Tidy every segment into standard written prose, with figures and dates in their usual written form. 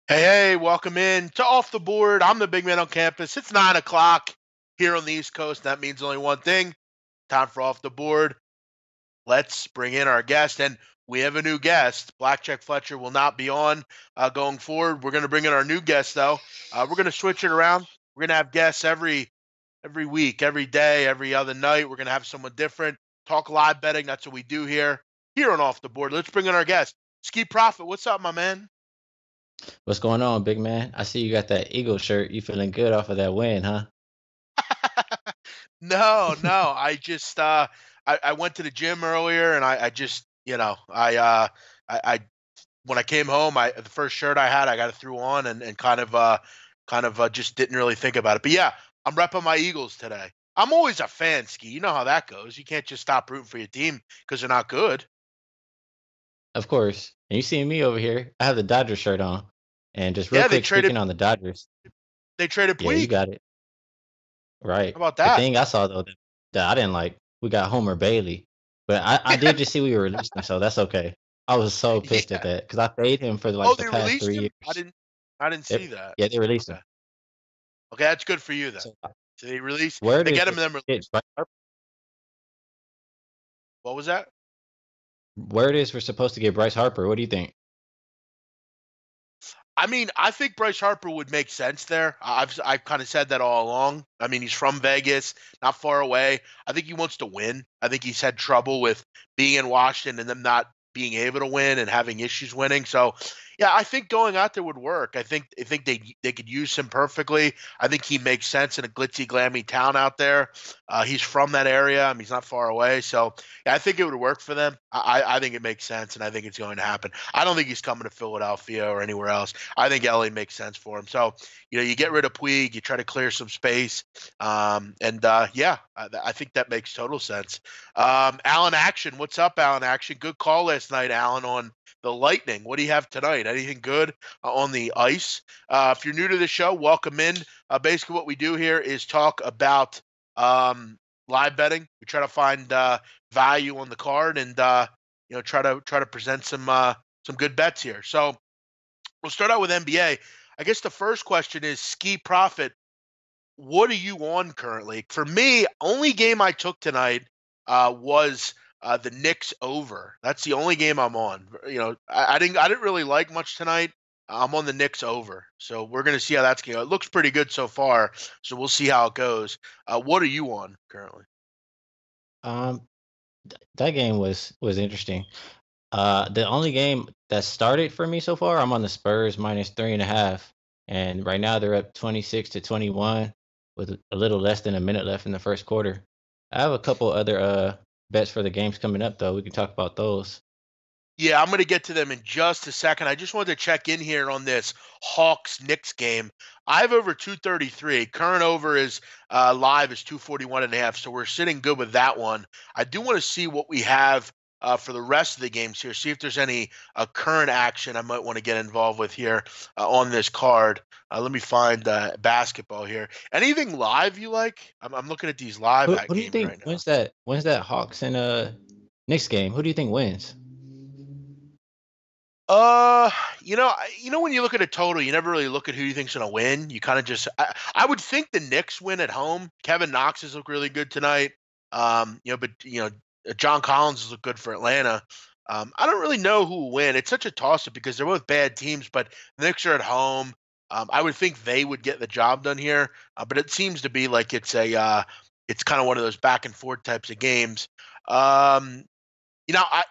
Hey, welcome in to Off the Board. I'm the big man on campus. It's 9 o'clock here on the East Coast. That means only one thing: time for Off the Board. Let's bring in our guest, and we have a new guest. Blackjack Fletcher will not be on going forward. We're going to bring in our new guest, though. We're going to switch it around. We're going to have guests every week, every day, every other night. We're going to have someone different. Talk live betting. That's what we do here on Off the Board. Let's bring in our guest, Ski Profit. What's up, my man? What's going on, big man? I see you got that Eagle shirt. You feeling good off of that win, huh? No. I went to the gym earlier and I just I when I came home, the first shirt I had I got it threw on and kind of just didn't really think about it. But yeah, I'm repping my Eagles today. I'm always a fan, Ski. You know how that goes. You can't just stop rooting for your team because they're not good. Of course. And you see me over here. I have the Dodgers shirt on. And just real Yeah, they quick, traded speaking on the Dodgers. they traded Yeah, you Puig. got it. How Right. about The that? thing I saw though that I didn't like, we got Homer Bailey. But I did just see we were releasing him, so that's okay. I was so pissed at Yeah. that because I paid him for Oh, like the they past released 3 him? I years. didn't I didn't see Yep. that. Yeah, they released him. Okay. Okay, that's good for you then. So So they release word they is get him we're and then supposed to get release. Bryce Harper. What was that? Word is we're supposed to get Bryce Harper. What do you think? I mean, I think Bryce Harper would make sense there. I've kind of said that all along. I mean, he's from Vegas, not far away. I think he wants to win. I think he's had trouble with being in Washington and them not being able to win and having issues winning. So, yeah, I think going out there would work. I think they could use him perfectly. I think he makes sense in a glitzy, glammy town out there. He's from that area. I mean, he's not far away. So, yeah, I think it would work for them. I think it makes sense, and I think it's going to happen. I don't think he's coming to Philadelphia or anywhere else. I think LA makes sense for him. So, you get rid of Puig, you try to clear some space. I think that makes total sense. Alan Action, what's up, Alan Action? Good call last night, Alan, on the Lightning. What do you have tonight? Anything good on the ice? If you're new to the show, welcome in. Basically, what we do here is talk about live betting. We try to find value on the card and try to present some good bets here. So we'll start out with NBA. I guess the first question is Ski Profit. What are you on currently? For me, only game I took tonight was the Knicks over. That's the only game I'm on. I didn't really like much tonight. I'm on the Knicks over, so we're gonna see how that's going. It looks pretty good so far, so we'll see how it goes. What are you on currently? Um, that game was interesting. The only game that started for me so far, I'm on the Spurs minus 3.5, and right now they're up 26-21 with a little less than a minute left in the first quarter. I have a couple other bets for the games coming up though. We can talk about those. Yeah, I'm going to get to them in just a second. I just wanted to check in here on this Hawks Knicks game. I have over 233. Current over is live is 241 and a half. So we're sitting good with that one. I do want to see what we have for the rest of the games here. See if there's any current action I might want to get involved with here on this card. Let me find basketball here. Anything live you like? I'm looking at these live Who, at who do you games think right now. wins that Hawks and Knicks game? Who do you think wins? Uh, when you look at a total, you never really look at who you think's gonna win. You kind of just, I would think the Knicks win at home. Kevin Knox has looked really good tonight. John Collins has looked good for Atlanta. I don't really know who will win. It's such a toss-up because they're both bad teams, but the Knicks are at home. I would think they would get the job done here, but it seems to be like it's kind of one of those back and forth types of games. Um,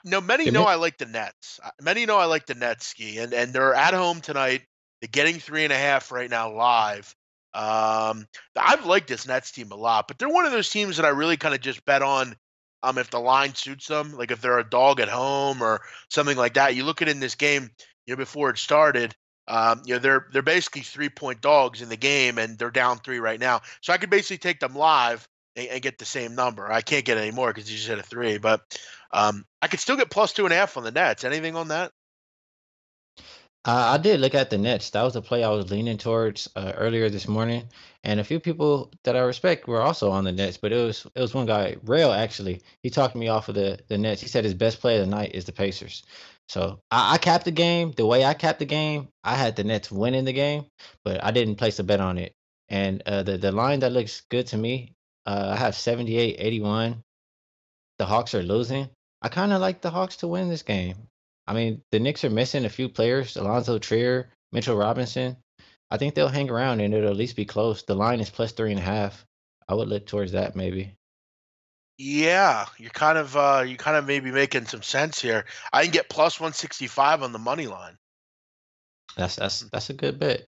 many The know Knicks. I like the Nets. Many know I like the Nets, Ski, and they're at home tonight. They're getting 3.5 right now live. I've liked this Nets team a lot, but they're one of those teams that I really kind of just bet on if the line suits them, like if they're a dog at home or something like that. You look at it in this game, before it started, they're basically 3-point dogs in the game, and they're down three right now. So I could basically take them live and get the same number. I can't get any more because you just hit a three, but I could still get plus 2.5 on the Nets. Anything on that? I did look at the Nets. That was a play I was leaning towards earlier this morning, and a few people that I respect were also on the Nets. But it was one guy, Rail actually. He talked me off of the Nets. He said his best play of the night is the Pacers. So I capped the game. The way I capped the game, I had the Nets winning the game, but I didn't place a bet on it. And the line that looks good to me, I have 78-81. The Hawks are losing. I kind of like the Hawks to win this game. I mean, the Knicks are missing a few players, Alonzo Trier, Mitchell Robinson. I think they'll hang around and it'll at least be close. The line is plus 3.5. I would look towards that maybe. Yeah, you're kind of maybe making some sense here. I can get plus 165 on the money line. That's a good bet.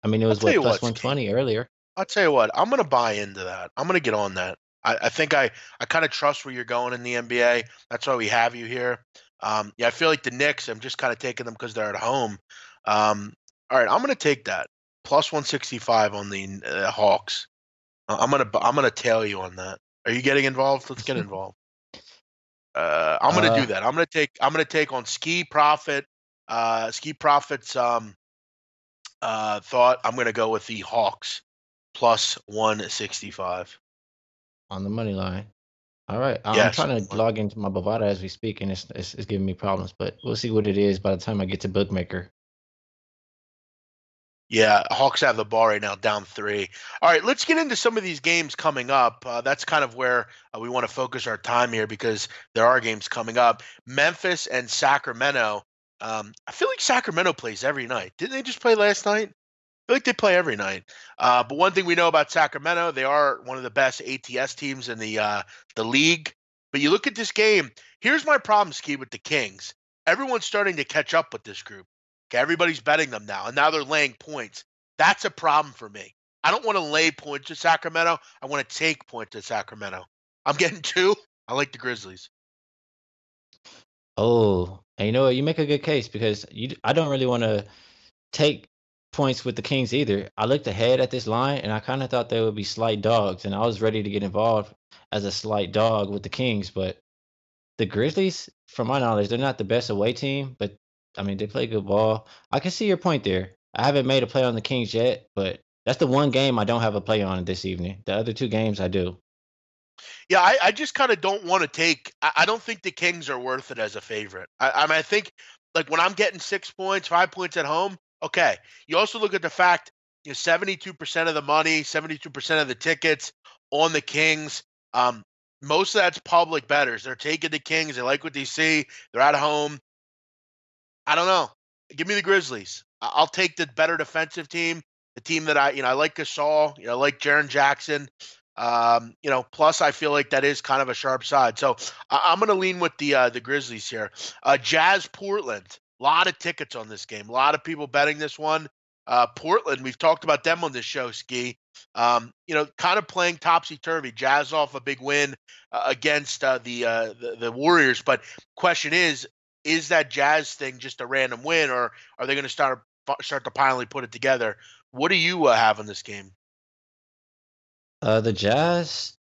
I mean, it I'll was tell what you plus what, Ski. 120 earlier. I'll tell you what. I'm gonna buy into that. I'm gonna get on that. I think I kind of trust where you're going in the NBA. That's why we have you here. Yeah, I feel like the Knicks. I'm just kind of taking them because they're at home. All right, I'm gonna take that plus 165 on the Hawks. I'm gonna tail you on that. Are you getting involved? Let's get involved. I'm gonna do Uh, that. I'm gonna take on Ski Profits thought. I'm gonna go with the Hawks plus 165. on the money line. All right, I'm Yes. trying to log into my Bovada as we speak, and it's giving me problems. But we'll see what it is by the time I get to Bookmaker. Yeah, Hawks have the ball right now, down 3. All right, let's get into some of these games coming up. That's kind of where we want to focus our time here because there are games coming up. Memphis and Sacramento. I feel like Sacramento plays every night. Didn't they just play last night? I feel like they play every night. But one thing we know about Sacramento, they are one of the best ATS teams in the league. But you look at this game. Here's my problem, Ski, with the Kings. Everyone's starting to catch up with this group. Okay, everybody's betting them now, and now they're laying points. That's a problem for me. I don't want to lay points to Sacramento. I want to take points to Sacramento. I'm getting 2. I like the Grizzlies. Oh, and you know what? You make a good case because I don't really want to take points with the Kings either. I looked ahead at this line and I kind of thought they would be slight dogs, and I was ready to get involved as a slight dog with the Kings. But the Grizzlies, from my knowledge, they're not the best away team, but I mean, they play good ball. I can see your point there. I haven't made a play on the Kings yet, but that's the one game I don't have a play on this evening. The other two games I do. Yeah, I just kind of don't want to take. I don't think the Kings are worth it as a favorite. I mean, I think like when I'm getting 6 points, 5 points at home, okay. You also look at the fact, 72% of the money, 72% of the tickets on the Kings. Um, Most of that's public bettors. They're taking the Kings. They like what they see. They're at home. I don't know. Give me the Grizzlies. I'll take the better defensive team, the team that I like Gasol, I like Jaren Jackson. Plus I feel like that is kind of a sharp side. So I'm going to lean with the Grizzlies here. Jazz Portland. A lot of tickets on this game. A lot of people betting this one. Portland, we've talked about them on this show, Ski. Kind of playing topsy turvy. Jazz off a big win against the Warriors, but question is that Jazz thing just a random win, or are they going to start to finally put it together? What do you have in this game? The Jazz,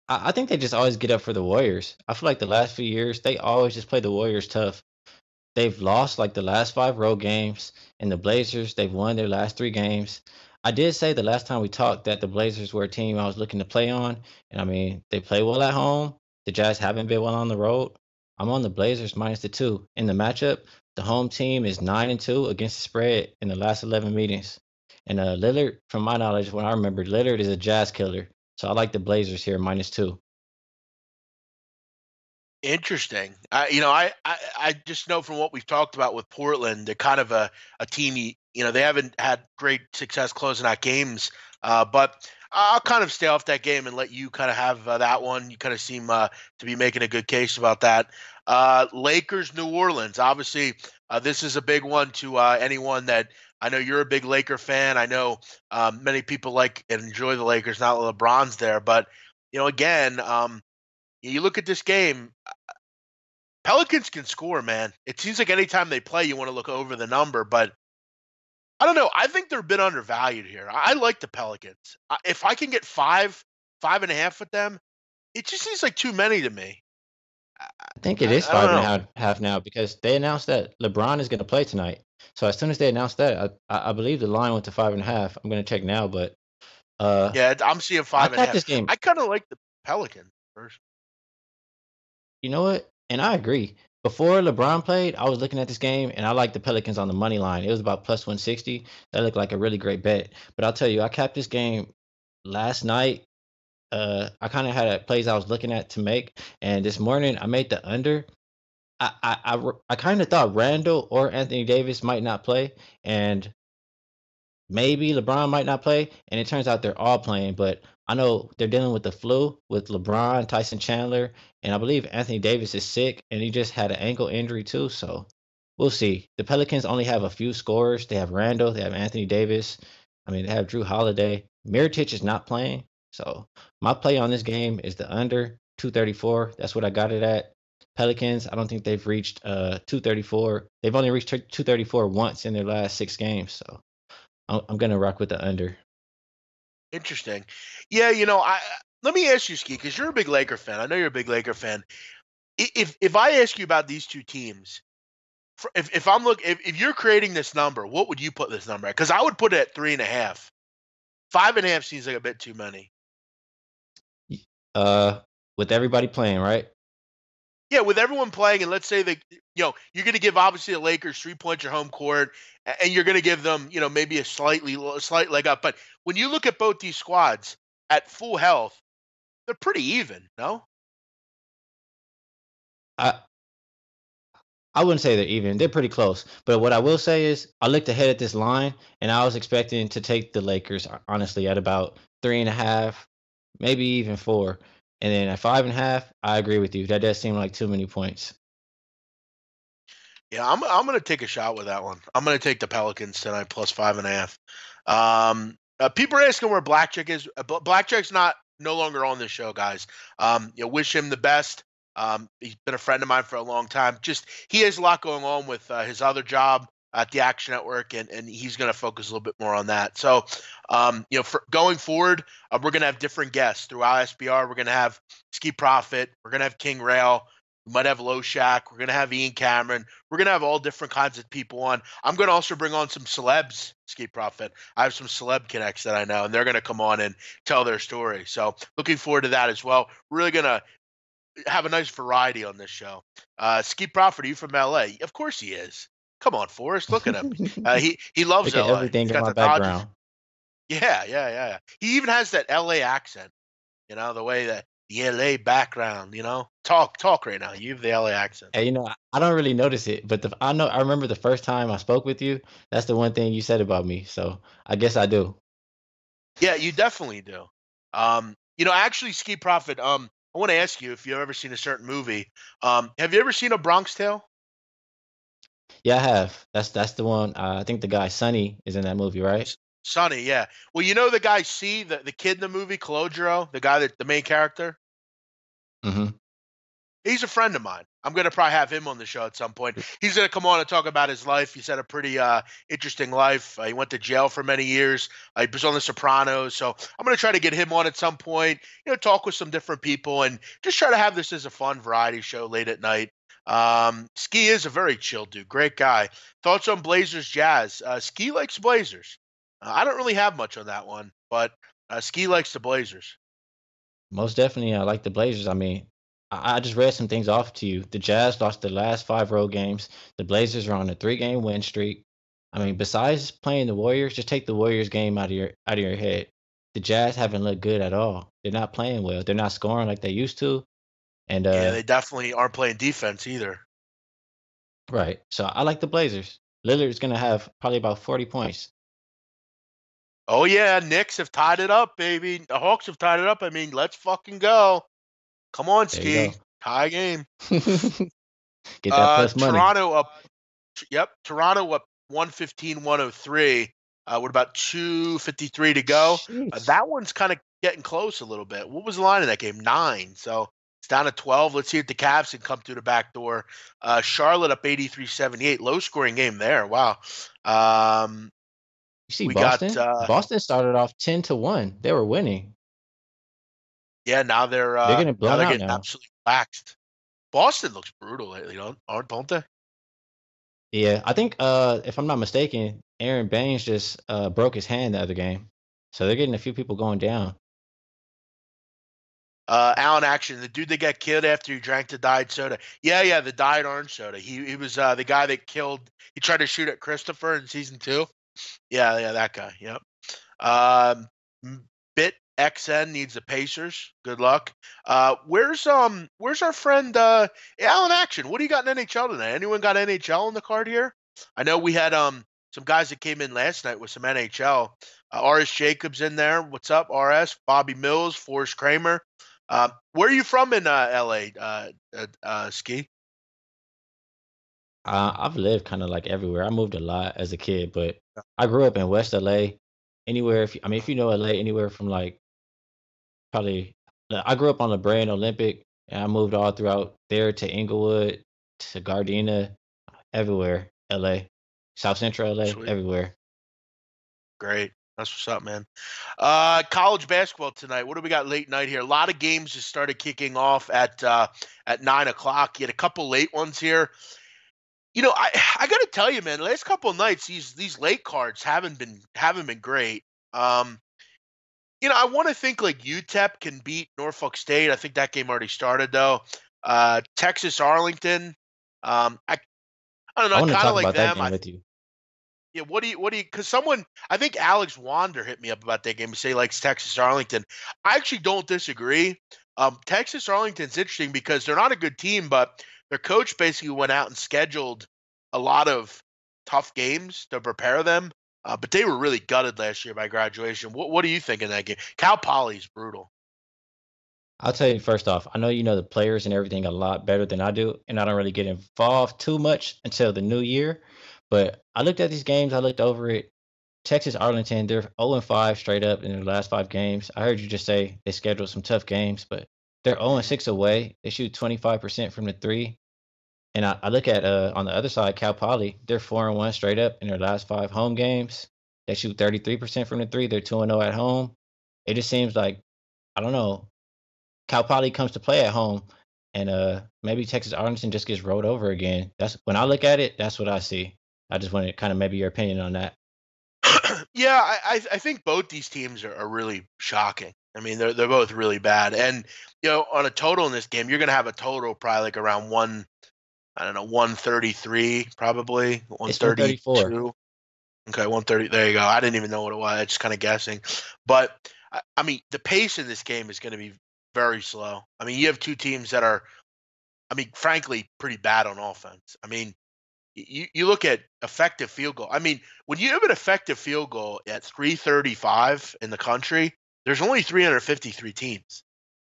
I think they just always get up for the Warriors. I feel like the last few years they always just play the Warriors tough. They've lost like the last 5 road games, and the Blazers, they've won their last 3 games. I did say the last time we talked that the Blazers were a team I was looking to play on, and I mean, they play well at home. The Jazz haven't been well on the road. I'm on the Blazers minus the 2. In the matchup, the home team is 9-2 against the spread in the last 11 meetings. And Lillard, from my knowledge, when I remember, Lillard is a Jazz killer. So I like the Blazers here minus 2. Interesting. I just know from what we've talked about with Portland, they're kind of a team. They haven't had great success closing out games. But I'll kind of stay off that game and let you kind of have that one. You kind of seem to be making a good case about that. Lakers, New Orleans. Obviously, this is a big one to anyone that I know you're a big Laker fan. I know many people like and enjoy the Lakers. Not LeBron's there, but again. You look at this game, Pelicans can score, man. It seems like anytime they play, you want to look over the number, but I don't know. I think they're a bit undervalued here. I like the Pelicans. If I can get 5.5 with them, it just seems like too many to me. I, I think it is I don't five and a know. half now because they announced that LeBron is going to play tonight. So as soon as they announced that, I believe the line went to 5.5. I'm going to check now, but uh, Yeah, I'm seeing I five and a capped half. this game. I kind of like the Pelicans first. You know what? And I agree. before LeBron played, I was looking at this game and I liked the Pelicans on the money line. It was about plus 160. That looked like a really great bet. But I'll tell you, I capped this game last night. I kind of had plays I was looking at to make, and this morning I made the under. I kind of thought Randall or Anthony Davis might not play, and maybe LeBron might not play, and it turns out they're all playing. But I know they're dealing with the flu with LeBron, Tyson Chandler, and I believe Anthony Davis is sick, and he just had an ankle injury too. So we'll see. The Pelicans only have a few scorers. They have Randall, they have Anthony Davis. I mean, they have Drew Holiday. Miritich is not playing. So my play on this game is the under 234. That's what I got it at. Pelicans, I don't think they've reached 234. They've only reached 234 once in their last 6 games. So I'm gonna rock with the under. Interesting. Yeah, I let me ask you, Ski, because you're a big Laker fan. I know you're a big Laker fan. If I ask you about these two teams, if you're creating this number, what would you put this number at? Because I would put it at 3.5. 5.5 seems like a bit too many. With everybody playing, right? Yeah, with everyone playing, and let's say that you're going to give obviously the Lakers 3 points your home court, and you're going to give them maybe a slight leg up. But when you look at both these squads at full health, they're pretty even. No. I I wouldn't say they're even. They're pretty close. But what I will say is, I looked ahead at this line, and I was expecting to take the Lakers, honestly, at about 3.5, maybe even 4. And then at 5.5, I agree with you. That does seem like too many points. Yeah, I'm gonna take a shot with that one. I'm gonna take the Pelicans tonight plus 5.5. People are asking where Blackjack is. Blackjack's no longer on this show, guys. Wish him the best. He's been a friend of mine for a long time. Just he has a lot going on with his other job at the Action Network, and he's going to focus a little bit more on that. So, for going forward, we're going to have different guests throughout SBR. We're going to have Ski Profit. We're going to have King Rail. We might have Low Shack. We're going to have Ian Cameron. We're going to have all different kinds of people on. I'm going to also bring on some celebs, Ski Profit. I have some celeb connects that I know, and they're going to come on and tell their story. So looking forward to that as well. We're really going to have a nice variety on this show. Ski Profit, are you from LA? Of course he is. Come on, Forrest, look at him. He loves Look at LA. everything He's in got my the Dodgers. background. Yeah. He even has that LA accent. The way that the LA background. Talk right now. You have the LA accent. Hey, I don't really notice it, but I remember the first time I spoke with you. That's the one thing you said about me. So I guess I do. Yeah, you definitely do. Actually, Ski Profit. I want to ask you if you've ever seen a certain movie. Have you ever seen A Bronx Tale? Yeah, I have. That's the one. I think the guy Sonny is in that movie, right? Sonny, yeah. Well, you know the guy C, the kid in the movie, Calogero, the guy the main character. Hmm. He's a friend of mine. I'm gonna probably have him on the show at some point. He's gonna come on and talk about his life. He's had a pretty interesting life. He went to jail for many years. He was on The Sopranos, so I'm gonna try to get him on at some point. Talk with some different people and just try to have this as a fun variety show late at night. Ski is a very chill dude, great guy. Thoughts on Blazers Jazz? Ski likes Blazers. I don't really have much on that one, but Ski likes the Blazers. Most definitely, I like the Blazers. I mean, I just read some things off to you. The Jazz lost their last 5 road games. The Blazers are on a 3-game win streak. I mean, besides playing the Warriors, just take the Warriors game out of your head. The Jazz haven't looked good at all. They're not playing well. They're not scoring like they used to. And Yeah, they definitely aren't playing defense either. right. So I like the Blazers. Lillard's gonna have probably about 40 points. Oh yeah, Knicks have tied it up, baby. The Hawks have tied it up. I mean, let's fucking go. Come on, There you Ski. go. Tie game. Get that plus money. Toronto up. Yep, Toronto up 115-103. With about 2:53 to go. Sheesh. That one's kind of getting close a little bit. What was the line in that game? 9. So it's down to 12. Let's see if the Cavs can come through the back door. Charlotte up 83-78. Low scoring game there. Wow. You see We got Boston? Boston started off 10-1. They were winning. yeah. Now they're They're getting now blown they're out getting now. absolutely waxed. Boston looks brutal lately, don't they? Yeah, I think if I'm not mistaken, Aaron Baines just broke his hand the other game. So they're getting a few people going down. Alan Action, the dude that got killed after he drank the diet soda. Yeah, the diet orange soda. He was the guy that killed. He tried to shoot at Christopher in season 2. Yeah, that guy. Yep. Um, Bit XN needs the Pacers. Good luck. Where's our friend Alan Action? What do you got in NHL tonight? Anyone got NHL on the card here? I know we had some guys that came in last night with some NHL. RS Jacobs in there. What's up, RS? Bobby Mills, Forrest Kramer. Where are you from in LA, Ski? I've lived kind of like everywhere. I moved a lot as a kid, but I grew up in West LA. Anywhere, if you know LA, anywhere from like probably, I grew up on La Brea and Olympic, and I moved all throughout there to Inglewood, to Gardena, everywhere, LA, South Central LA, Sweet. everywhere. Great. That's what's up, man. College basketball tonight. What do we got late night here? A lot of games just started kicking off at 9 o'clock. You had a couple late ones here. I got to tell you, man. The last couple of nights, these late cards haven't been great. I want to think like UTEP can beat Norfolk State. I think that game already started though. Texas Arlington. I don't know. I I want to kind of talk like about that them. game with you. Yeah, what do you, because I think Alex Wander hit me up about that game to say he likes Texas Arlington. I actually don't disagree. Texas Arlington's interesting because they're not a good team, but their coach basically went out and scheduled a lot of tough games to prepare them. But they were really gutted last year by graduation. What do you think in that game? Cal Poly's brutal. I'll tell you first off, I know you know the players and everything a lot better than I do, and I don't really get involved too much until the new year. But I looked at these games, I looked over it. Texas Arlington, they're 0-5 straight up in their last 5 games. I heard you just say they scheduled some tough games, but they're Mhm. 0-6 away. They shoot 25% from the three. And I look at on the other side, Cal Poly, they're 4-1 straight up in their last 5 home games. They shoot 33% from the three. They're 2-0 at home. It just seems like, I don't know, Cal Poly comes to play at home, and maybe Texas Arlington just gets rolled over again. That's when I look at it. That's what I see. I just wanted kind of maybe your opinion on that. Yeah, I think both these teams are really shocking. I mean, they're both really bad, and on a total in this game, you're going to have a total probably like around one. I don't know, 133 probably, It's 134. 132. Okay, 130. There you go. I didn't even know what it was. I just kind of guessing. But I mean, the pace in this game is going to be very slow. I mean, you have two teams that are, I mean, frankly, pretty bad on offense. I mean, you look at effective field goal. I mean, when you have an effective field goal at 335 in the country, there's only 353 teams.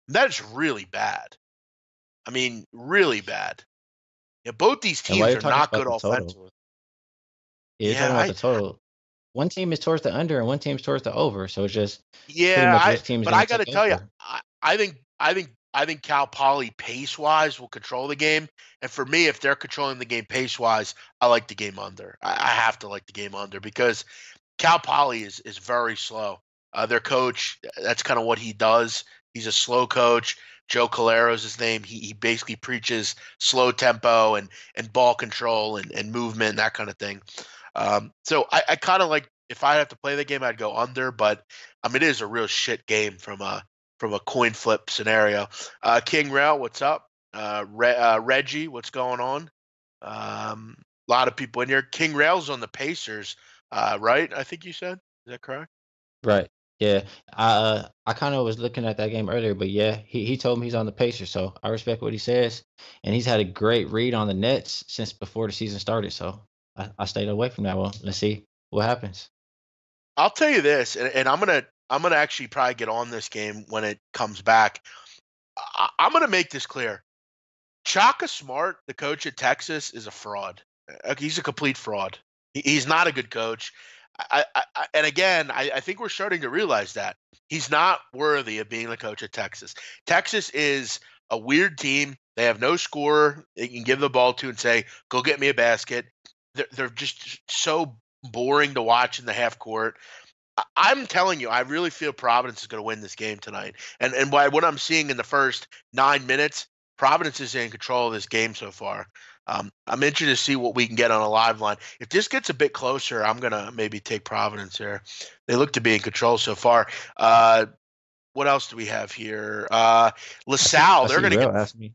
That is really bad. I mean, really bad. Yeah, both these And while teams you're are talking not about good the total, offensively. yeah, you're Yeah, talking about I the total. One team is towards the under, and one team's towards the over. So it's just pretty yeah, much I which team is but going I to got take to tell you, over. I think Cal Poly pace wise will control the game, and for me, if they're controlling the game pace wise, I like the game under. I have to like the game under because Cal Poly is very slow. Their coach, that's kind of what he does. He's a slow coach. Joe Calero's his name. He basically preaches slow tempo and ball control and movement and that kind of thing. So I kind of like if I have to play the game, I'd go under. But I mean, it is a real shit game from a coin flip scenario. King Rail, what's up? Reggie, what's going on? A lot of people in here. King Rail's on the Pacers, right? I think you said. Is that correct? Right. Yeah. I kind of was looking at that game earlier, but yeah, he told me he's on the Pacers, so I respect what he says, and he's had a great read on the Nets since before the season started. So I stayed away from that one. Let's see what happens. I'll tell you this, and I'm gonna actually probably get on this game when it comes back. I'm gonna make this clear. Chaka Smart, the coach at Texas, is a fraud. He's a complete fraud. He's not a good coach. And again, I think we're starting to realize that he's not worthy of being the coach at Texas. Texas is a weird team. They have no scorer they can give the ball to and say, "Go get me a basket." They're just so boring to watch in the half court. I'm telling you, I really feel Providence is going to win this game tonight. And what I'm seeing in the first 9 minutes, Providence is in control of this game so far. I'm interested to see what we can get on a live line. If this gets a bit closer, I'm gonna maybe take Providence here. They look to be in control so far. What else do we have here? I LaSalle, they're see going to get. Real asked me.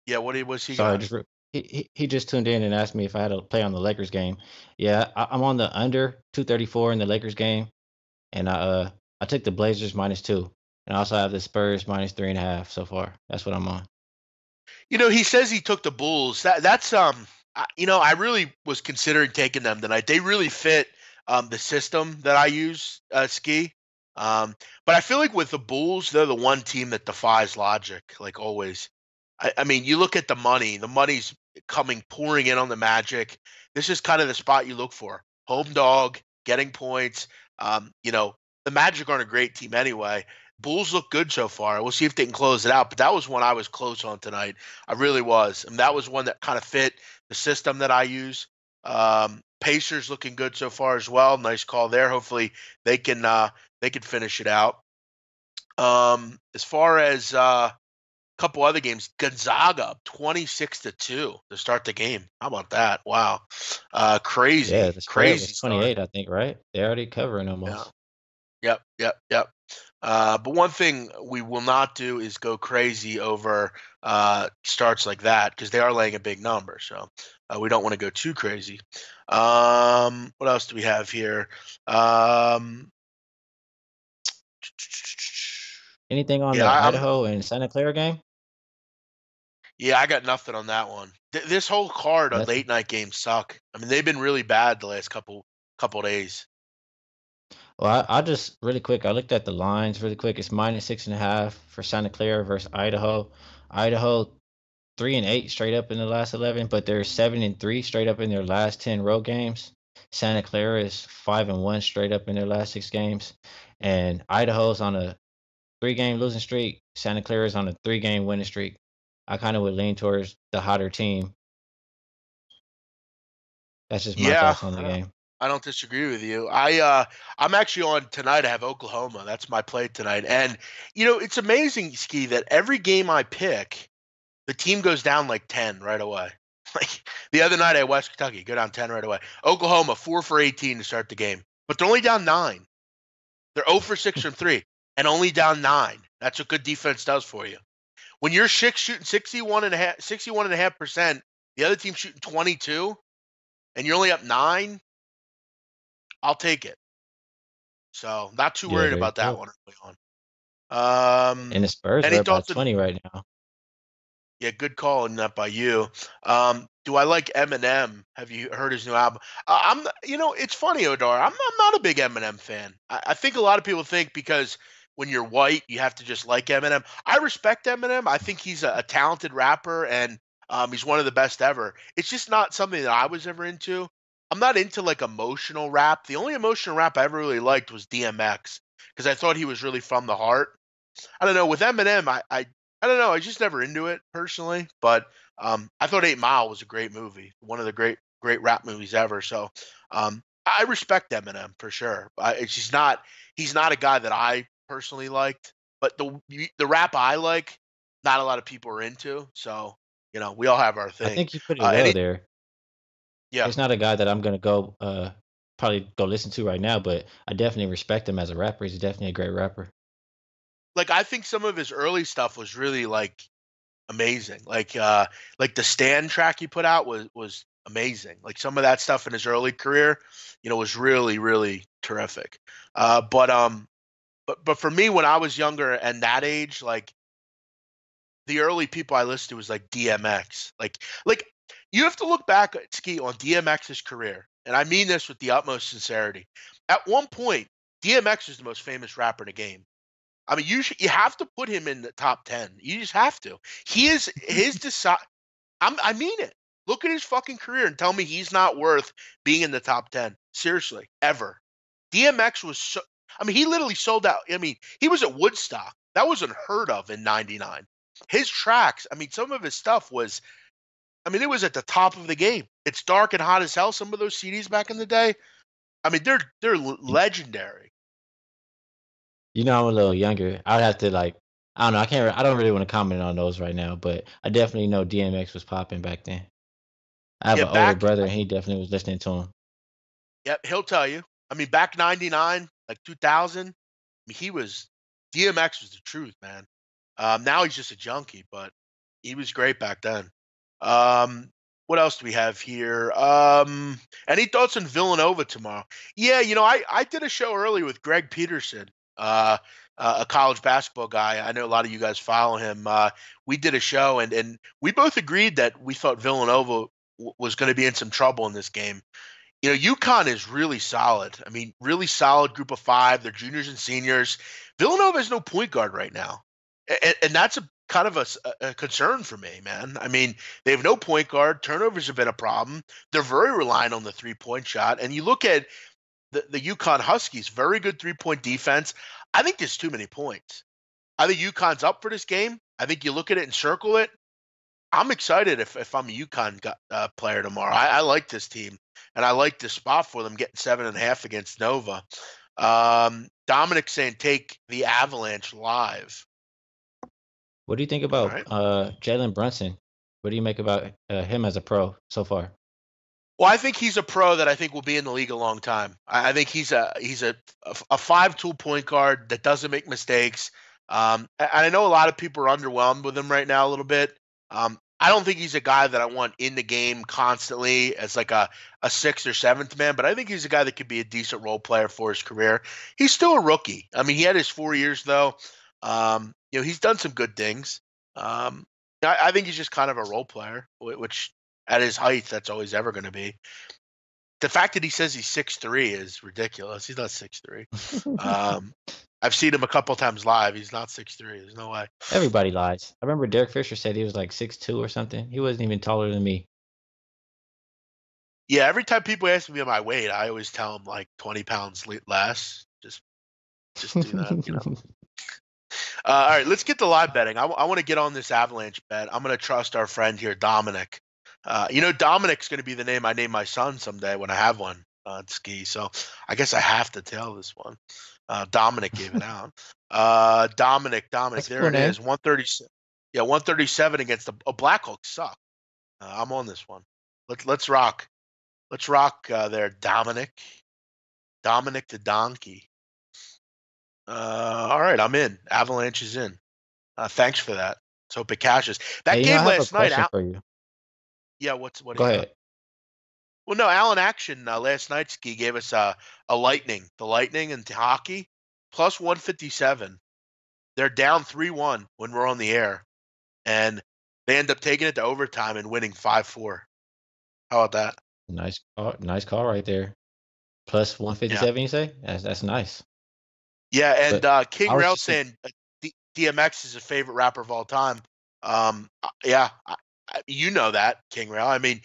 Yeah, what's he Sorry, got? just he just tuned in and asked me if I had to play on the Lakers game. Yeah, I'm on the under 234 in the Lakers game, and I took the Blazers -2, and I also have the Spurs -3.5 so far. That's what I'm on. He says he took the Bulls. I really was considering taking them tonight. They really fit the system that I use, ski. But I feel like with the Bulls, they're the one team that defies logic, like always. I mean, you look at the money. The money's coming pouring in on the Magic. This is kind of the spot you look for. Home dog, getting points. The Magic aren't a great team anyway. Bulls look good so far. We'll see if they can close it out. But that was one I was close on tonight. I really was. And that was one that kind of fit the system that I use. Pacers looking good so far as well. Nice call there. Hopefully they can finish it out. As far as couple other games, Gonzaga up 26-2 to start the game. How about that? Wow. Yeah, Crazy, the spread crazy was start. 28, I think, right? They're already covering Yeah. almost. Yep, yep, yep. But one thing we will not do is go crazy over starts like that because they are laying a big number. So we don't want to go too crazy. What else do we have here? Um, Anything on yeah, the I'm Idaho and Santa Clara game? yeah, I got nothing on that one. This whole card on Nothing. late night games suck. I mean, they've been really bad the last couple days. Well, I just really quick. I looked at the lines really quick. It's -6.5 for Santa Clara versus Idaho. Idaho 3-8 straight up in the last 11, but they're 7-3 straight up in their last 10 road games. Santa Clara is 5-1 straight up in their last 6 games, and Idaho's on a 3-game losing streak. Santa Clara's on a 3-game winning streak. I kind of would lean towards the hotter team. That's just my Yeah, thoughts on the game. I don't disagree with you. I'm actually on tonight. I have Oklahoma. That's my play tonight. And it's amazing, Ski, that every game I pick, the team goes down like 10 right away. Like the other night at West Kentucky, go down 10 right away. Oklahoma 4 for 18 to start the game, but they're only down 9. They're 0 for 6 from 3 and only down 9. That's what good defense does for you. When you're shooting 61.5%, the other team shooting 22, and you're only up 9, I'll take it. So not too Yeah, worried there you about that go. one early on. And the Spurs are Any up by thoughts on? 20 right now. Yeah, good call on that by you. Do I like Eminem? Have you heard his new album? It's funny, Odar. I'm not a big Eminem fan. I think a lot of people think because when you're white, you have to just like Eminem. I respect Eminem. I think he's a talented rapper and he's one of the best ever. It's just not something that I was ever into. I'm not into like emotional rap. The only emotional rap I ever really liked was DMX because I thought he was really from the heart. I don't know. With Eminem, I don't know. I just never into it personally, but I thought 8 Mile was a great movie, one of the great rap movies ever. So I respect Eminem for sure. It's just not he's not a guy that I personally liked, but the rap I like, not a lot of people are into. So we all have our I thing. think you put it well Any there. Yeah, He's not a guy that I'm gonna go probably go listen to right now, but I definitely respect him as a rapper. He's definitely a great rapper. like I think some of his early stuff was really like amazing. Like the Stand track he put out was amazing. Like some of that stuff in his early career, was really really terrific. But for me when I was younger and that age, like the early people I listened to was like DMX. Like you have to look back at Ski on DMX's career, and I mean this with the utmost sincerity. At one point, DMX was the most famous rapper in the game. I mean, you have to put him in the top 10. You just have to. He is his decide. I mean it. Look at his fucking career and tell me he's not worth being in the top 10. Seriously, ever. DMX was so. I mean, he literally sold out. I mean, he was at Woodstock. That was unheard of in '99. His tracks. I mean, some of his stuff was. I mean, it was at the top of the game. It's dark and hot as hell. Some of those CDs back in the day. I mean, they're You, legendary. you know, I'm a little younger. I'd have to like, I don't know. I can't. I don't really want to comment on those right now, but I definitely know DMX was popping back then. I have Yeah, an older back. brother, and he definitely was listening to him. Yep, he'll tell you. I mean, back '99, like 2000, I mean, he was. DMX was the truth, man. Now he's just a junkie, but he was great back then. Um, what else do we have here? Any thoughts on Villanova tomorrow? Yeah, I did a show earlier with Greg Peterson, uh, a college basketball guy. I know a lot of you guys follow him. We did a show, and we both agreed that we thought Villanova was going to be in some trouble in this game. UConn is really solid. I mean, really solid group of five. They're juniors and seniors. Villanova has no point guard right now, and that's a kind of a concern for me, man. I mean, they have no point guard. Turnovers have been a problem. They're very reliant on the 3-point shot. And you look at the UConn Huskies, very good 3-point defense. I think there's too many points. I think UConn's up for this game. I think you look at it and circle it. I'm excited if I'm a UConn player tomorrow. I like this team, and I like this spot for them getting 7.5 against Nova. Dominic saying take the Avalanche live. What do you think about right. Jalen Brunson? What do you make about him as a pro so far? Well, I think he's a pro that I think will be in the league a long time. I think he's a 5-tool point guard that doesn't make mistakes. And I know a lot of people are underwhelmed with him right now a little bit. I don't think he's a guy that I want in the game constantly as like a sixth or seventh man, but I think he's a guy that could be a decent role player for his career. He's still a rookie. I mean, he had his 4 years though. He's done some good things. I think he's just kind of a role player, which at his height, that's all he's ever going to be. The fact that he says he's 6'3" is ridiculous. He's not 6'3". I've seen him a couple times live. He's not 6'3". There's no way. Everybody lies. I remember Derek Fisher said he was like 6'2" or something. He wasn't even taller than me. Yeah, every time people ask me my weight, I always tell them like 20 pounds less. Just do that, all right, let's get to live betting. I want to get on this Avalanche bet. I'm going to trust our friend here, Dominic. Dominic's going to be the name I name my son someday when I have one on ski. So I guess I have to tell this one. Dominic gave it out. Dominic, That's there cool it name. is. 137. Yeah, 137 against the Blackhawks suck. I'm on this one. Let's rock. Let's rock there, Dominic. Dominic the Donkey. All right, I'm in. Avalanche is in. Thanks for that. Let's hope it cashes. That Hey, game I have a last night. question for you. Yeah, what do Go you got? ahead. Well, no, Alan Action last night ski gave us a Lightning, the Lightning in hockey, plus 157. They're down 3-1 when we're on the air, and they end up taking it to overtime and winning 5-4. How about that? Nice call right there. Plus Yeah, 157, you say? That's nice. yeah. And But King I was Rail just thinking, saying DMX is a favorite rapper of all time. Yeah, you know that, King Rail. I mean,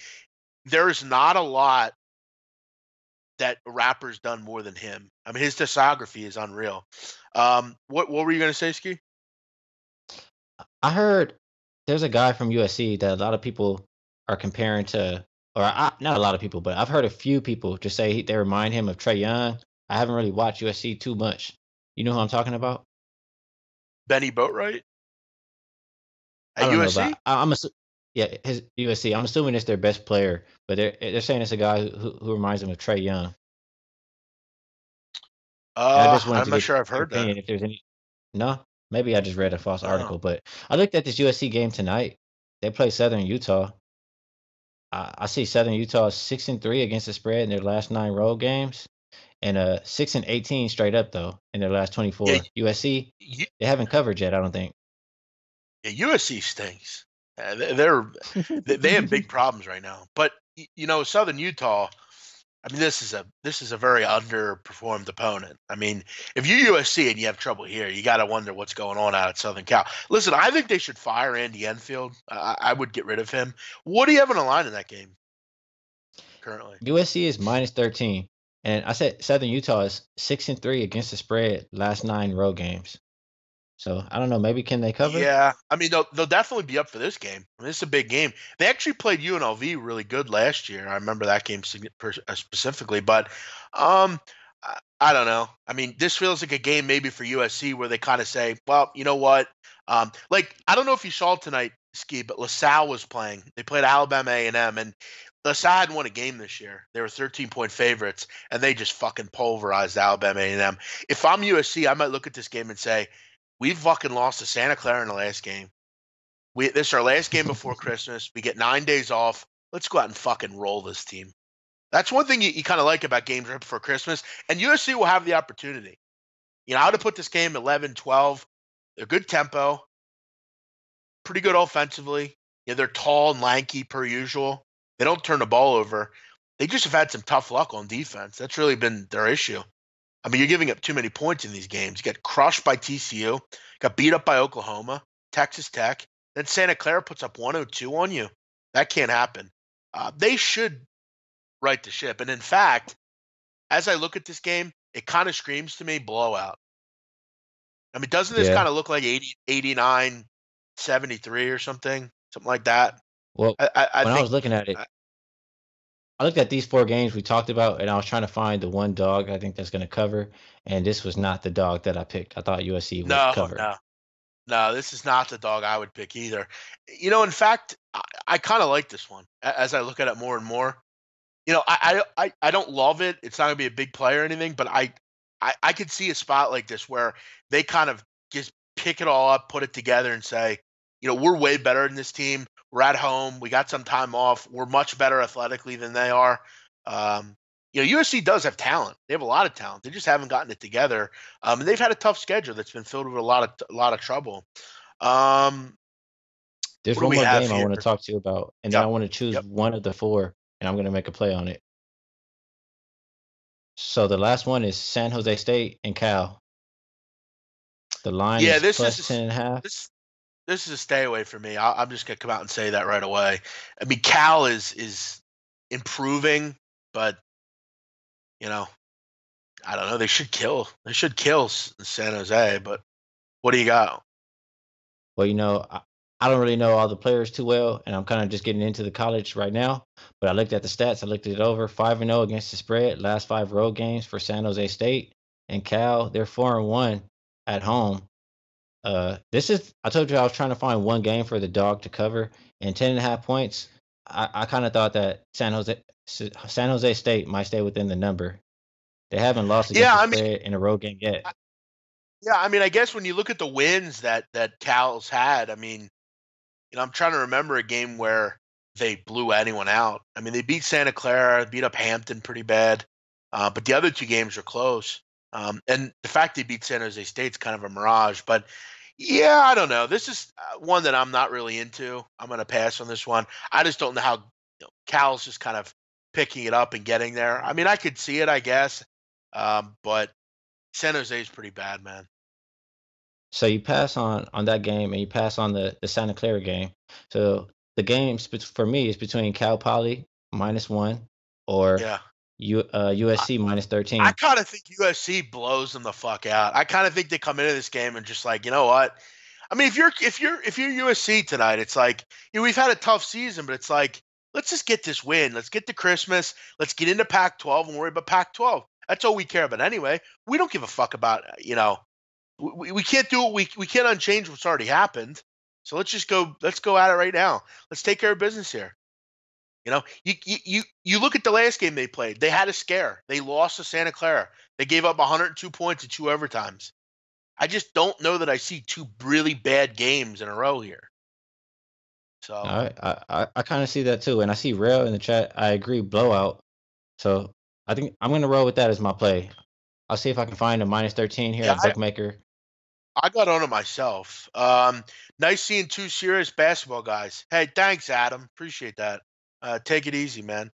there's not a lot that a rapper's done more than him. I mean, his discography is unreal. What were you gonna say, Ski? I heard there's a guy from USC that a lot of people are comparing to, not a lot of people, but I've heard a few people just say they remind him of Trey Young. I haven't really watched USC too much. You know who I'm talking about? Benny Boatwright I at don't know, USC? but yeah, his USC. I'm assuming it's their best player, but they're saying it's a guy who reminds them of Trey Young. And I just wanted I'm to not get sure I've your heard that. opinion if there's any. No, maybe I just read a false Oh, article, but I looked at this USC game tonight. They play Southern Utah. I see Southern Utah 6-3 against the spread in their last 9 road games, and 6-18 straight up though in their last yeah, 24. USC, y- they haven't covered yet, I don't think. yeah. USC stinks. They have big problems right now. But Southern Utah. I mean, this is a very underperformed opponent. I mean, if you're USC and you have trouble here, you got to wonder what's going on out at Southern Cal. Listen, I think they should fire Andy Enfield. I would get rid of him. What do you have on the line in that game currently? USC is -13, and I said Southern Utah is 6-3 against the spread last 9 road games. So I don't know. Maybe can they cover? Yeah, I mean they'll definitely be up for this game. I mean, this is a big game. They actually played UNLV really good last year. I remember that game specifically, but I don't know. I mean, this feels like a game maybe for USC where they kind of say, well, you know what? Like I don't know if you saw tonight, Ski, but LaSalle was playing. They played Alabama A&M, and LaSalle hadn't won a game this year. They were 13-point favorites, and they just fucking pulverized Alabama A&M. If I'm USC, I might look at this game and say, We fucking lost to Santa Clara in the last game. This is our last game before Christmas. We get 9 days off. Let's go out and fucking roll this team. That's one thing you kind of like about games right before Christmas. And USC will have the opportunity. I would have put this game 11-12. They're good tempo, pretty good offensively. They're tall and lanky per usual. They don't turn the ball over. They just have had some tough luck on defense. That's really been their issue. I mean, you're giving up too many points in these games. You get crushed by TCU, got beat up by Oklahoma, Texas Tech. Then Santa Clara puts up 102 on you. That can't happen. They should right the ship. And in fact, as I look at this game, it kind of screams to me blowout. I mean, doesn't this kind of look like 89, 73 or something like that? Well, I was looking at it, I looked at these 4 games we talked about, and I was trying to find the one dog I think that's going to cover, and this was not the dog that I picked. I thought USC would cover. No, this is not the dog I would pick either. In fact, I kind of like this one as I look at it more and more. I don't love it. It's not going to be a big play or anything, but I could see a spot like this where they kind of just pick it all up, put it together, and say, we're way better than this team. We're at home. We got some time off. We're much better athletically than they are. USC does have talent. They have a lot of talent. They just haven't gotten it together. And they've had a tough schedule that's been filled with a lot of trouble. There's one more game I want to talk to you about, and then I want to choose one of the 4, and I'm going to make a play on it. So the last one is San Jose State and Cal. The line is plus 10.5. This is a stay away for me. I'm just going to come out and say that right away. I mean, Cal is improving, but I don't know. They should kill San Jose, but what do you got? Well, I don't really know all the players too well, and I'm kind of just getting into the college right now. But I looked at the stats. I looked it over. 5-0 against the spread. Last 5 road games for San Jose State and Cal. They're 4-1 at home. I told you I was trying to find one game for the dog to cover, and 10.5 points. I kind of thought that San Jose State might stay within the number. They haven't lost against the spread in a road game yet. I guess when you look at the wins that Cal's had, I'm trying to remember a game where they blew anyone out. I mean, they beat Santa Clara, beat up Hampton pretty bad, but the other 2 games are close. And the fact they beat San Jose State's kind of a mirage. But, I don't know. This is one that I'm not really into. I'm going to pass on this one. I just don't know how Cal's just kind of picking it up and getting there. I mean, I could see it, I guess. But San Jose is pretty bad, man. So you pass on that game, and you pass on the Santa Clara game. So the games for me is between Cal Poly -1 or USC -13. I kind of think USC blows them the fuck out. I kind of think they come into this game and just like, you know what? I mean, if you're USC tonight, it's like, we've had a tough season, but it's like, let's just get this win. Let's get to Christmas. Let's get into Pac-12 and worry about Pac-12. That's all we care about anyway. We don't give a fuck about, we can't do it. We can't unchange what's already happened. So let's go at it right now. Let's take care of business here. You look at the last game they played. They had a scare. They lost to Santa Clara. They gave up 102 points in 2 overtimes. I just don't know that I see 2 really bad games in a row here. So I kind of see that too, and I see Rail in the chat. I agree, blowout. So I think I'm going to roll with that as my play. I'll see if I can find a -13 here at Bookmaker. I got on it myself. Nice seeing 2 serious basketball guys. Hey, thanks, Adam. Appreciate that. Take it easy, man.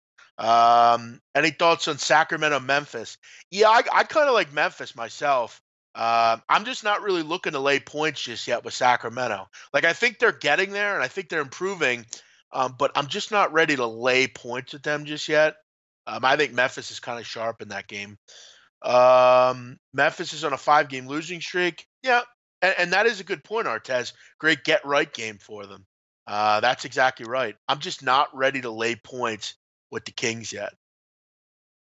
Any thoughts on Sacramento, Memphis? Yeah, I kind of like Memphis myself. I'm just not really looking to lay points just yet with Sacramento. Like, I think they're getting there, and I think they're improving, but I'm just not ready to lay points with them just yet. I think Memphis is kind of sharp in that game. Memphis is on a 5-game losing streak. Yeah, and that is a good point, Artez. Great get-right game for them. That's exactly right. I'm just not ready to lay points with the Kings yet.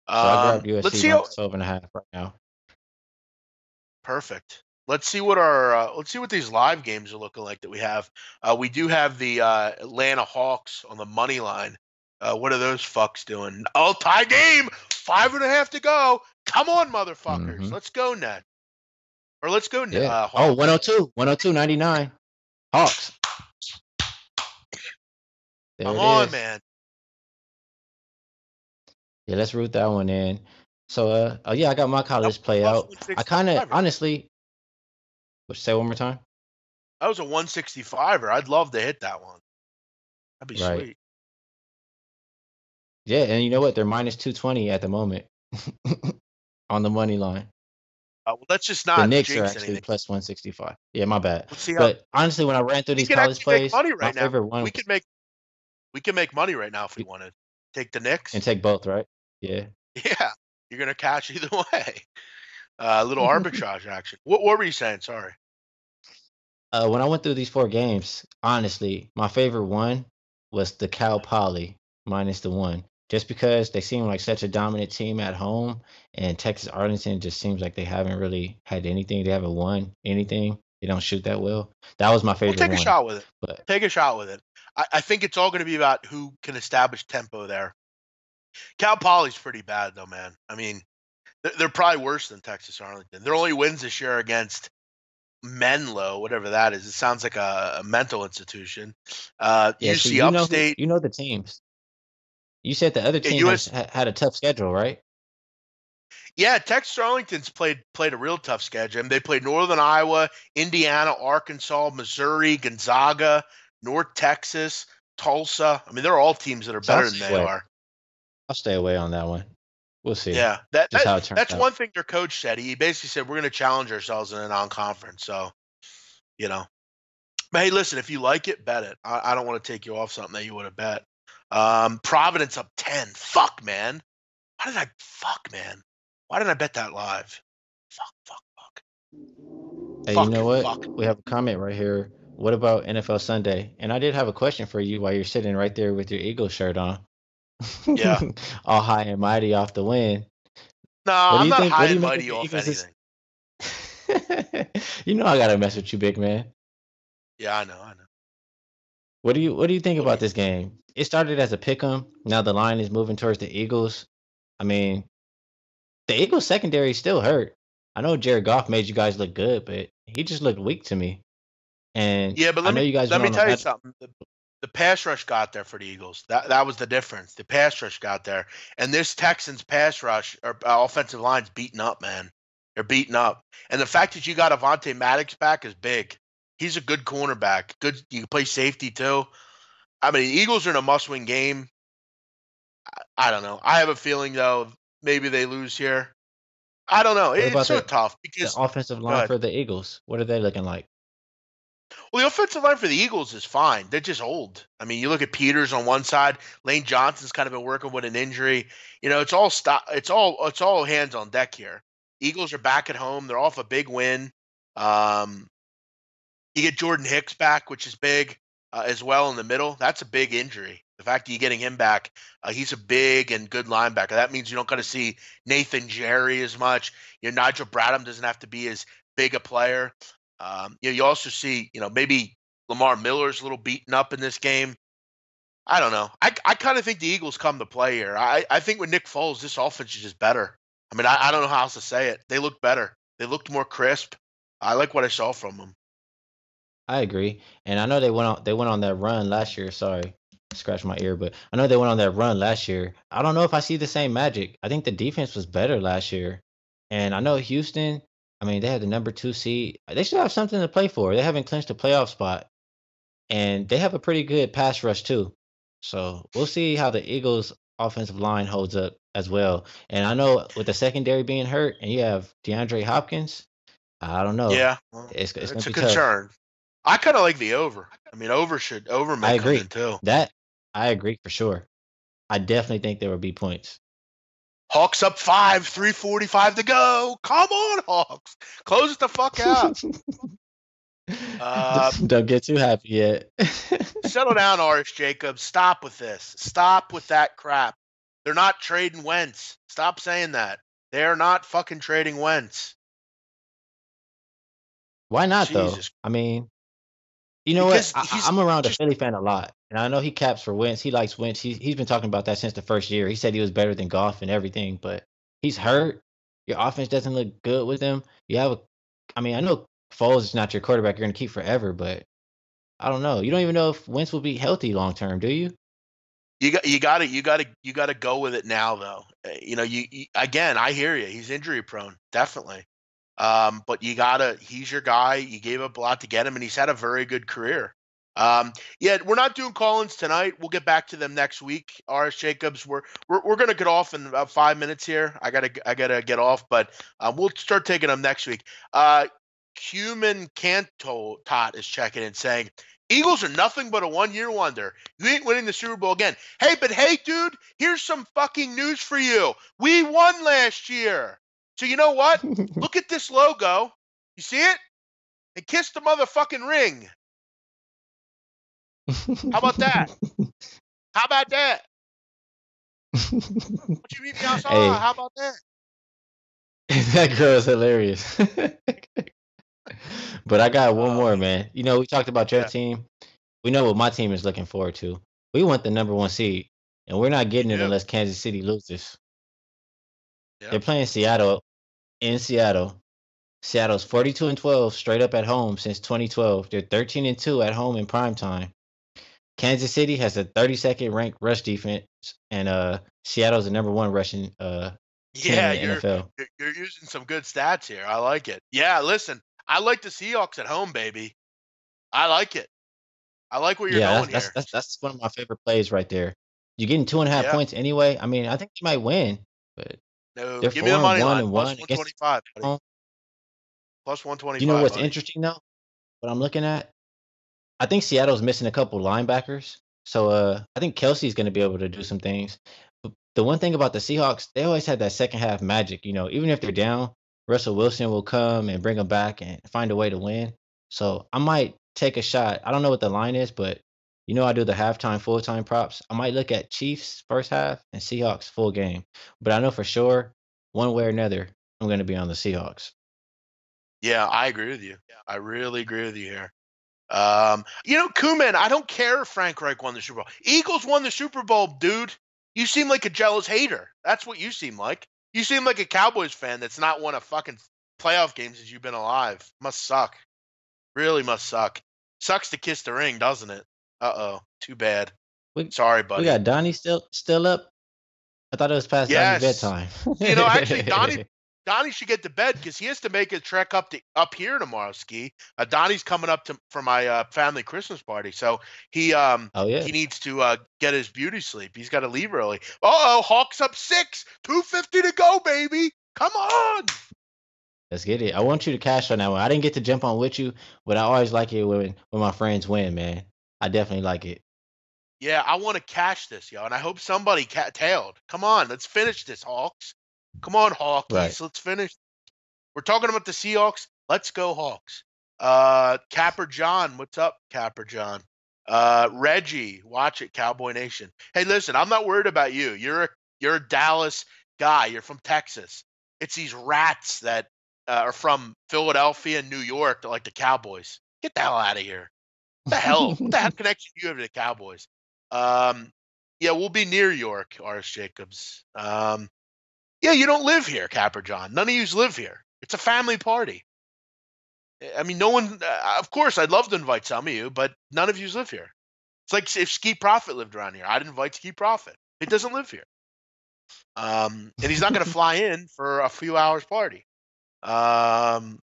So I grabbed USC -12.5 right now. Perfect. Let's see what these live games are looking like that we have. We do have the Atlanta Hawks on the money line. What are those fucks doing? Oh, tie game. 5.5 to go. Come on, motherfuckers. Let's go, Ned. Or let's go Yeah. Oh, Hawks. 102, 102.99. Hawks. There Come it on, is. man. Yeah, let's root that one in. So, oh yeah, I got my That college was play plus out. I kind of 165er. honestly, say one more time. That was a 165er. I'd love to hit that one. That'd be Right. sweet. Yeah, and you know what? They're minus 220 at the moment on the money line. Well, let's just The not Knicks are jinx actually anything. plus 165. Yeah, my bad. Let's see how But honestly, when I ran through we these could college actually make plays, money my right now. favorite one We was could make money right now if we wanted. Take the and Knicks. take both, right? Yeah. Yeah, you're gonna catch either way. A little arbitrage action. What were you saying? Sorry. When I went through these four games, honestly, my favorite one was the Cal Poly minus the one. Just because they seem like such a dominant team at home, and Texas Arlington just seems like they haven't really had anything. They haven't won anything. They don't shoot that well. That was my We'll favorite take a one. shot with it. But Take a shot with it. I think it's all going to be about who can establish tempo there. Cal Poly's pretty bad though, man. I mean, they're probably worse than Texas Arlington. Their only wins this year against Menlo, whatever that is. It sounds like a mental institution. yeah, see, UC Upstate. you know the teams. You said the other Yeah, team has had a tough schedule, right? Yeah, Texas Arlington's played a real tough schedule. I mean, they played Northern Iowa, Indiana, Arkansas, Missouri, Gonzaga, North Texas, Tulsa. I mean, they're all teams that are So I'll better than stay they away. are. I'll stay away on that one. We'll see Yeah, that, just that how it turns that's out. one thing their coach said. He basically said we're going to challenge ourselves in a non-conference. So, you know, but hey, listen, if you like it, bet it. I don't want to take you off something that you would have bet. Providence up 10. Fuck, man. Fuck, man. Why didn't I bet that live? Fuck. Hey, you know Fuck, what? fuck. We have a comment right here. What about NFL Sunday? And I did have a question for you while you're sitting right there with your Eagles shirt on. Yeah. All high and mighty off the win. No, What do I'm you not think? What high do you and make of mighty the off Eagles? anything. You know I gotta mess with you, big man. Yeah, I know. What do you think What do about you this game? It started as a pick 'em. Now the line is moving towards the Eagles. I mean, the Eagles secondary is still hurt. I know Jared Goff made you guys look good, but he just looked weak to me. And Yeah, but I let know me you guys let went me on a tell you bad. something. The pass rush got there for the Eagles. That was the difference. The pass rush got there, and this Texans pass rush or offensive line's beaten up, man. They're beaten up, and the fact that you got Avonte Maddox back is big. He's a good cornerback. Good, you can play safety too. I mean, the Eagles are in a must-win game. I don't know. I have a feeling though, maybe they lose here. I don't know. What It's about so the tough the because offensive go line ahead. for the Eagles? What are they looking like? Well, the offensive line for the Eagles is fine. They're just old. I mean, you look at Peters on one side. Lane Johnson's kind of been working with an injury. You know, it's all stop. It's all hands on deck here. Eagles are back at home. They're off a big win. Um, you get Jordan Hicks back, which is big as well in the middle. That's a big injury. The fact that you're getting him back, he's a big and good linebacker. That means you don't got to see Nathan Jerry as much. You know, Nigel Bradham doesn't have to be as big a player. You also see, maybe Lamar Miller's a little beaten up in this game. I don't know. I kind of think the Eagles come to play here. I think with Nick Foles, this offense is just better. I mean, I don't know how else to say it. They look better. They looked more crisp. I like what I saw from them. I agree, and I know they went on that run last year. Sorry, scratch my ear, but I know they went on that run last year. I don't know if I see the same magic. I think the defense was better last year, and I know Houston. I mean, they had the number two seed. They still have something to play for. They haven't clinched a playoff spot, and they have a pretty good pass rush too. So we'll see how the Eagles' offensive line holds up as well. And I know with the secondary being hurt, and you have DeAndre Hopkins. I don't know. Yeah, well, It's gonna it's a be tough. concern. I kind of like the over. I mean, over I may come in agree. too. That I agree for sure. I definitely think there will be points. Hawks up 5, 3:45 to go. Come on, Hawks. Close it the fuck out. Uh, Don't get too happy yet. Settle down, Arish Jacobs. Stop with this. Stop with that crap. They're not trading Wentz. Stop saying that. They're not fucking trading Wentz. Why not though? Jesus. I mean, you know what? Because he's I'm around a just Philly fan a lot, and I know he caps for Wentz. He likes Wentz. He's been talking about that since the first year. He said he was better than Goff and everything, but he's hurt. Your offense doesn't look good with him. You have I mean, I know Foles is not your quarterback you're gonna keep forever, but I don't know. You don't even know if Wentz will be healthy long term, do you? You got to go with it now though. You again, I hear you. He's injury prone, definitely. But he's your guy. You gave up a lot to get him, and he's had a very good career. Yeah, we're not doing call-ins tonight. We'll get back to them next week. RS Jacobs, we're gonna get off in about 5 minutes here. I gotta get off, but we'll start taking them next week. Cuman Canto Tot is checking in saying, Eagles are nothing but a one-year wonder. You ain't winning the Super Bowl again. Hey, dude, here's some fucking news for you. We won last year. So you know what? Look at this logo. You see it? And kiss the motherfucking ring. How about that? How about that? What you meet me outside? Hey, How about that? that girl is hilarious. But I got one more, Uh, man. You know, we talked about your yeah, team. We know what my team is looking forward to. We want the number one seed, and we're not we getting it do. unless Kansas City loses. They're Yep. playing Seattle in Seattle. Seattle's 42-12 straight up at home since 2012. They're 13-2 at home in prime time. Kansas City has a 32nd ranked rush defense, and Seattle's the number one rushing team Yeah, in the you're NFL. you're you're using some good stats here. I like it. Yeah, listen, I like the Seahawks at home, baby. I like it. I like where you're Yeah, going that's that's here. that's that's one of my favorite plays right there. You're getting 2.5 Yeah. points anyway. I mean, I think you might win, but No, they're give me the four and money one line. and Plus one against 125, buddy. home. Plus You know 125, what's buddy. interesting though? What I'm looking at, I think Seattle's missing a couple linebackers. So I think Kelsey's going to be able to do some things. But the one thing about the Seahawks, they always have that second half magic. You know, even if they're down, Russell Wilson will come and bring them back and find a way to win. So I might take a shot. I don't know what the line is, but you know I do the halftime, full time props. I might look at Chiefs first half and Seahawks full game. But I know for sure, one way or another, I'm going to be on the Seahawks. Yeah, I agree with you. I really agree with you here. Kuman, I don't care if Frank Reich won the Super Bowl. Eagles won the Super Bowl, dude. You seem like a jealous hater. That's what you seem like. You seem like a Cowboys fan that's not won a fucking playoff game since you've been alive. Must suck. Really must suck. Sucks to kiss the ring, doesn't it? Uh-oh. Too bad. We Sorry, we buddy. got Donnie still up. I thought it was past Donnie's Yes. bedtime. Actually, Donnie should get to bed because he has to make a trek up here tomorrow. Ski. Donnie's coming up for my family Christmas party, so Oh yeah, he needs to get his beauty sleep. He's got to leave early. Oh, Hawks up 6, 2:50 to go, baby. Come on. let's get it. I want you to cash on that one. I didn't get to jump on with you, but I always like it when my friends win, man. I definitely like it. Yeah, I want to cash this, yo, and I hope somebody tailed. Come on, let's finish this, Hawks. Come on, Right. Hawkies, let's finish. We're talking about the Seahawks. Let's go Hawks. Capper John, what's up, Capper John? Reggie, watch it, Cowboy Nation. Hey, listen, I'm not worried about you. You're a Dallas guy. You're from Texas. It's these rats that are from Philadelphia and New York that like the Cowboys. Get the hell out of here. What the hell? What the hell connection do you have to the Cowboys? Um, yeah, we'll be near York, R.S. Jacobs. Yeah, you don't live here, Capper John. None of yous live here. It's a family party. I mean, no one. Of course, I'd love to invite some of you, but none of yous live here. It's like if Ski Profit lived around here. I'd invite Ski Profit. He doesn't live here, and he's not going to fly in for a few hours party. Um,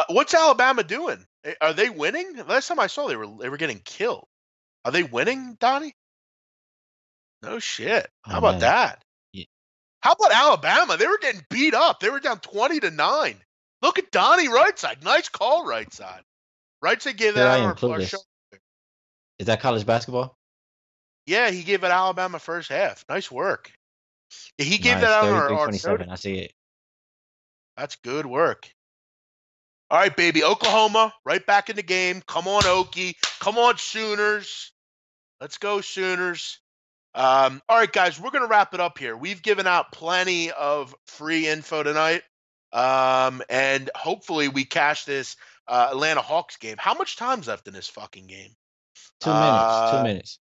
what's Alabama doing? Are they winning? Last time I saw, they were getting killed. Are they winning, Donnie? No shit. How Oh about man. that? Y- How about Alabama? They were getting beat up. They were down 20-9. Look at Donnie Rightside. Nice call, Rightside. Rightside gave that Here I out am on our show. clueless. Is that college basketball? Yeah, he gave it Alabama first half. Nice work. Yeah, he gave that Nice. out on Thirty-three our show. twenty-seven. I see it. That's good work. All right, baby. Oklahoma, right back in the game. Come on, Okie. Come on, Sooners. Let's go, Sooners. All right, guys, we're going to wrap it up here. We've given out plenty of free info tonight, and hopefully we cash this Atlanta Hawks game. How much time's left in this fucking game? 2 minutes. 2 Uh, minutes.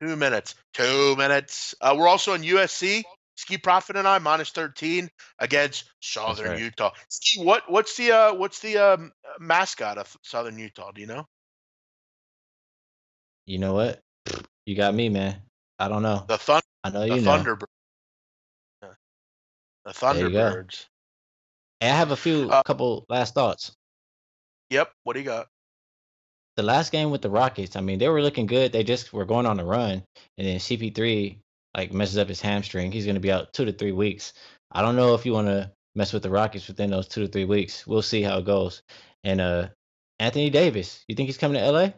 2 minutes. 2 minutes. We're also on USC Ski Profit and I -13 against That's Southern right. Utah. Ski, what's the mascot of Southern Utah? Do you know? You know what? You got me, man. I don't know. The Thun I know the you know. Thunderbird the There you go. Thunderbirds. And I have a few Uh, couple last thoughts. yep. What do you got? The last game with the Rockets, I mean, they were looking good. They just were going on a run, and then CP3 like messes up his hamstring. He's going to be out 2 to 3 weeks. I don't know if you want to mess with the Rockets within those 2 to 3 weeks. We'll see how it goes. And Anthony Davis, you think he's coming to LA?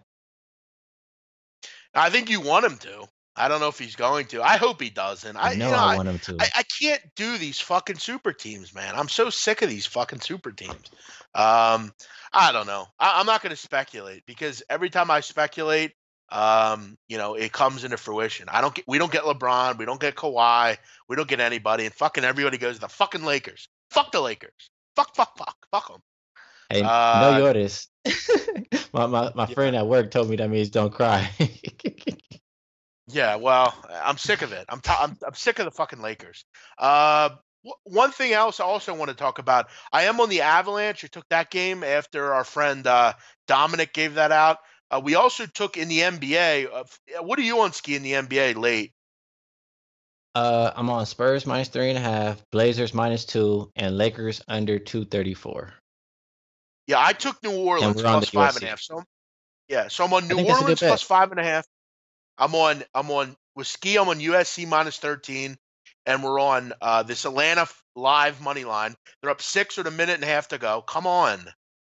I think you want him to. I don't know if he's going to. I hope he doesn't. I I you know know I I want him I, to. I can't do these fucking super teams, man. I'm so sick of these fucking super teams. Um, I don't know. I'm not going to speculate because every time I speculate, it comes into fruition. We don't get LeBron, we don't get Kawhi, we don't get anybody, and fucking everybody goes the fucking Lakers. Fuck the Lakers. Fuck them. Hey, no Uh, Yoris. My yeah. friend at work told me that means don't cry. Yeah, well, I'm sick of it. I'm sick of the fucking Lakers. One thing else I also want to talk about. I am on the Avalanche. I took that game after our friend Dominic gave that out. We also took in the NBA. What are you on ski in the NBA late? I'm on Spurs -3.5, Blazers -2, and Lakers under 234. Yeah, I took New And Orleans we're on the plus five and a USC. half. Yeah, so I'm on I New think that's a good Orleans bet. plus 5.5. I'm on with ski. I'm on USC -13, and we're on this Atlanta live money line. They're up 6 with a minute and a half to go. Come on,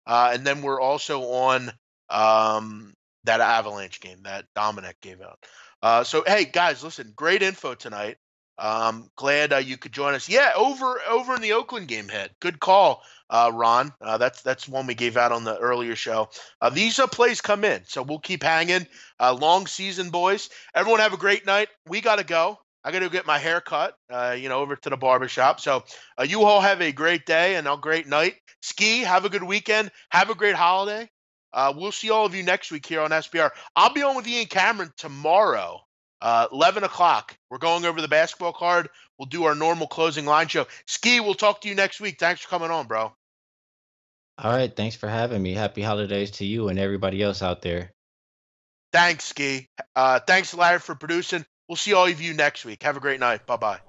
and then we're also on that Avalanche game that Dominic gave out. So hey guys, listen, great info tonight. Glad you could join us. Yeah, over in the Oakland game hit. Good call, Ron. That's one we gave out on the earlier show. These plays come in, so we'll keep hanging. Long season, boys. Everyone have a great night. We got to go. I got to get my hair cut, over to the barbershop. So you all have a great day and a great night. Ski, have a good weekend. Have a great holiday. We'll see all of you next week here on SBR. I'll be on with Ian Cameron tomorrow, 11 o'clock. We're going over the basketball card. We'll do our normal closing line show. Ski, we'll talk to you next week. Thanks for coming on, bro. All right, thanks for having me. Happy holidays to you and everybody else out there. Thanks, Ski. Thanks, Larry, for producing. We'll see all of you next week. Have a great night. Bye-bye.